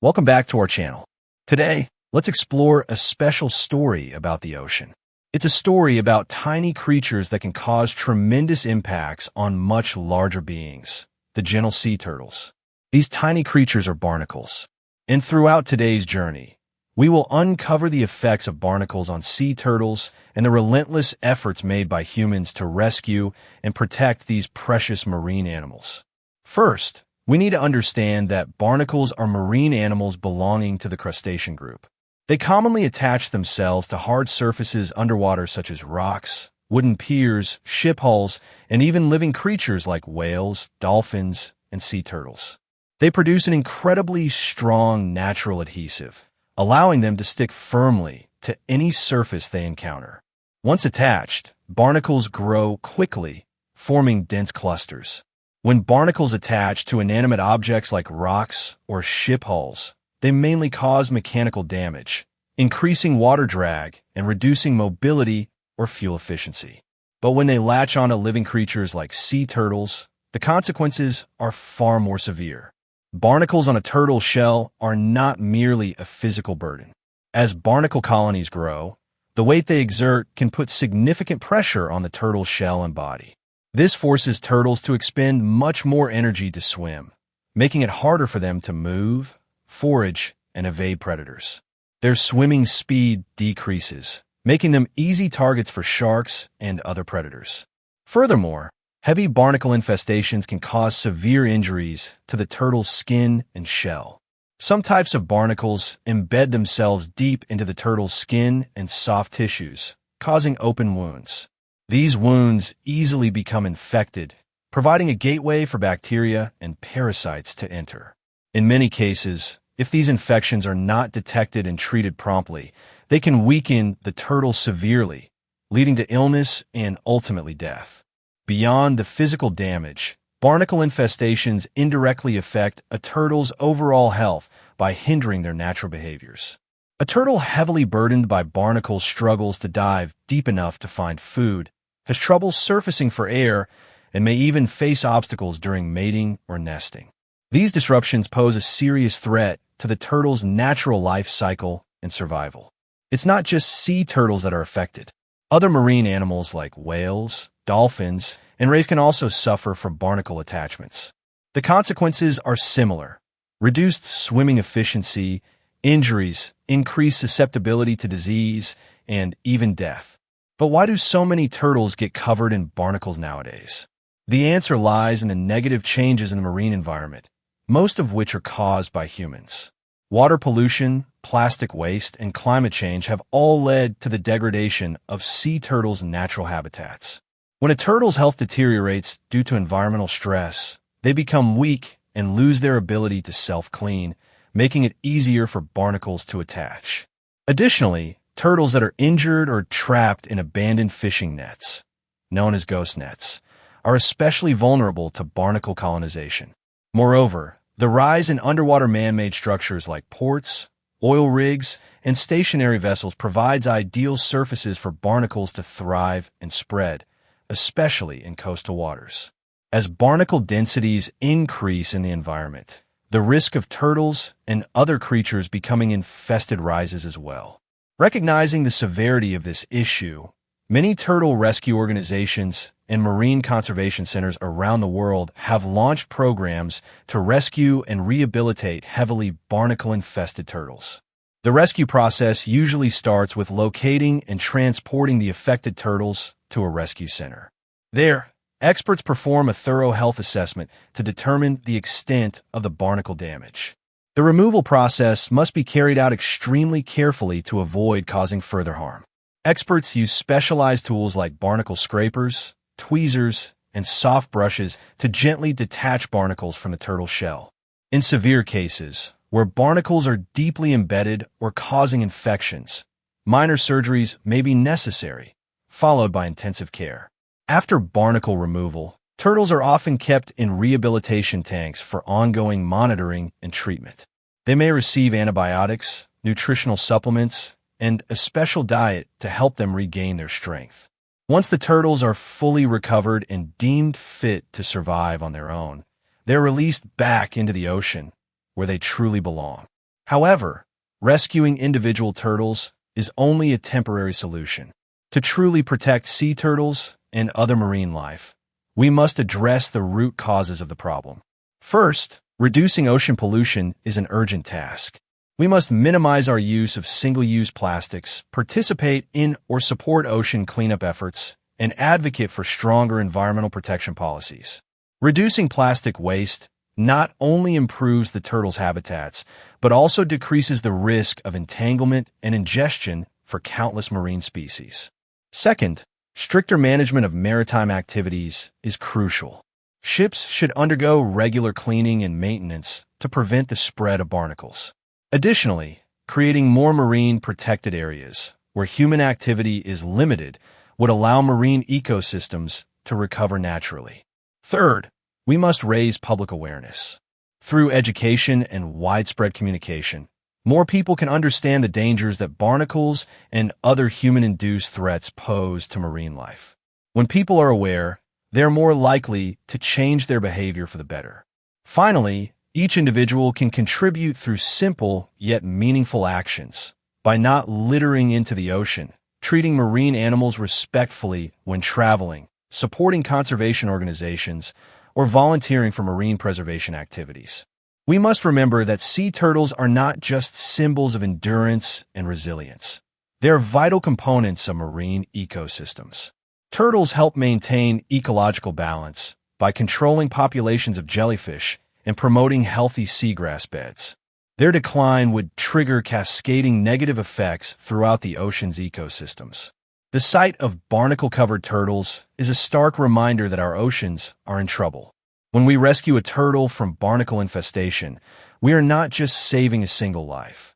Welcome back to our channel. Today, let's explore a special story about the ocean. It's a story about tiny creatures that can cause tremendous impacts on much larger beings, the gentle sea turtles. These tiny creatures are barnacles. And throughout today's journey, we will uncover the effects of barnacles on sea turtles and the relentless efforts made by humans to rescue and protect these precious marine animals. First, we need to understand that barnacles are marine animals belonging to the crustacean group. They commonly attach themselves to hard surfaces underwater such as rocks, wooden piers, ship hulls, and even living creatures like whales, dolphins, and sea turtles. They produce an incredibly strong natural adhesive, allowing them to stick firmly to any surface they encounter. Once attached, barnacles grow quickly, forming dense clusters. When barnacles attach to inanimate objects like rocks or ship hulls, they mainly cause mechanical damage, increasing water drag and reducing mobility or fuel efficiency. But when they latch onto living creatures like sea turtles, the consequences are far more severe. Barnacles on a turtle shell are not merely a physical burden. As barnacle colonies grow, the weight they exert can put significant pressure on the turtle's shell and body. This forces turtles to expend much more energy to swim, making it harder for them to move, forage, and evade predators. Their swimming speed decreases, making them easy targets for sharks and other predators. Furthermore, heavy barnacle infestations can cause severe injuries to the turtle's skin and shell. Some types of barnacles embed themselves deep into the turtle's skin and soft tissues, causing open wounds. These wounds easily become infected, providing a gateway for bacteria and parasites to enter. In many cases, if these infections are not detected and treated promptly, they can weaken the turtle severely, leading to illness and ultimately death. Beyond the physical damage, barnacle infestations indirectly affect a turtle's overall health by hindering their natural behaviors. A turtle heavily burdened by barnacles struggles to dive deep enough to find food, has trouble surfacing for air, and may even face obstacles during mating or nesting. These disruptions pose a serious threat to the turtle's natural life cycle and survival. It's not just sea turtles that are affected. Other marine animals like whales, dolphins, and rays can also suffer from barnacle attachments. The consequences are similar: reduced swimming efficiency, injuries, increased susceptibility to disease, and even death. But why do so many turtles get covered in barnacles nowadays? The answer lies in the negative changes in the marine environment, most of which are caused by humans. Water pollution, plastic waste, and climate change have all led to the degradation of sea turtles' natural habitats. When a turtle's health deteriorates due to environmental stress, they become weak and lose their ability to self-clean, making it easier for barnacles to attach. Additionally, turtles that are injured or trapped in abandoned fishing nets, known as ghost nets, are especially vulnerable to barnacle colonization. Moreover, the rise in underwater man-made structures like ports, oil rigs, and stationary vessels provides ideal surfaces for barnacles to thrive and spread, especially in coastal waters. As barnacle densities increase in the environment, the risk of turtles and other creatures becoming infested rises as well. Recognizing the severity of this issue, many turtle rescue organizations and marine conservation centers around the world have launched programs to rescue and rehabilitate heavily barnacle-infested turtles. The rescue process usually starts with locating and transporting the affected turtles to a rescue center. There, experts perform a thorough health assessment to determine the extent of the barnacle damage. The removal process must be carried out extremely carefully to avoid causing further harm. Experts use specialized tools like barnacle scrapers, tweezers, and soft brushes to gently detach barnacles from the turtle shell. In severe cases, where barnacles are deeply embedded or causing infections, minor surgeries may be necessary, followed by intensive care. After barnacle removal, turtles are often kept in rehabilitation tanks for ongoing monitoring and treatment. They may receive antibiotics, nutritional supplements, and a special diet to help them regain their strength. Once the turtles are fully recovered and deemed fit to survive on their own, they're released back into the ocean, where they truly belong. However, rescuing individual turtles is only a temporary solution. To truly protect sea turtles and other marine life, we must address the root causes of the problem. First, reducing ocean pollution is an urgent task. We must minimize our use of single-use plastics, participate in or support ocean cleanup efforts, and advocate for stronger environmental protection policies. Reducing plastic waste not only improves the turtles' habitats, but also decreases the risk of entanglement and ingestion for countless marine species. Second, stricter management of maritime activities is crucial. Ships should undergo regular cleaning and maintenance to prevent the spread of barnacles. Additionally, creating more marine protected areas where human activity is limited would allow marine ecosystems to recover naturally. Third, we must raise public awareness. Through education and widespread communication, more people can understand the dangers that barnacles and other human-induced threats pose to marine life. When people are aware, they are more likely to change their behavior for the better. Finally, each individual can contribute through simple yet meaningful actions by not littering into the ocean, treating marine animals respectfully when traveling, supporting conservation organizations, or volunteering for marine preservation activities. We must remember that sea turtles are not just symbols of endurance and resilience. They are vital components of marine ecosystems. Turtles help maintain ecological balance by controlling populations of jellyfish and promoting healthy seagrass beds. Their decline would trigger cascading negative effects throughout the ocean's ecosystems. The sight of barnacle-covered turtles is a stark reminder that our oceans are in trouble. When we rescue a turtle from barnacle infestation, we are not just saving a single life.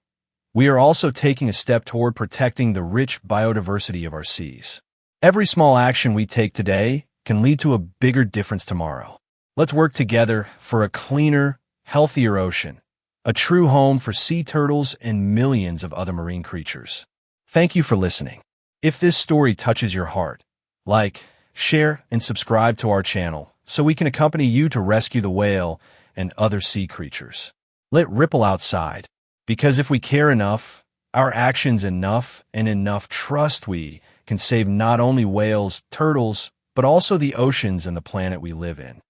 We are also taking a step toward protecting the rich biodiversity of our seas. Every small action we take today can lead to a bigger difference tomorrow. Let's work together for a cleaner, healthier ocean, a true home for sea turtles and millions of other marine creatures. Thank you for listening. If this story touches your heart, like, share, and subscribe to our channel so we can accompany you to rescue the whale and other sea creatures. Let ripple outside, because if we care enough, our actions enough, and enough trust, we can save not only whales, turtles, but also the oceans and the planet we live in.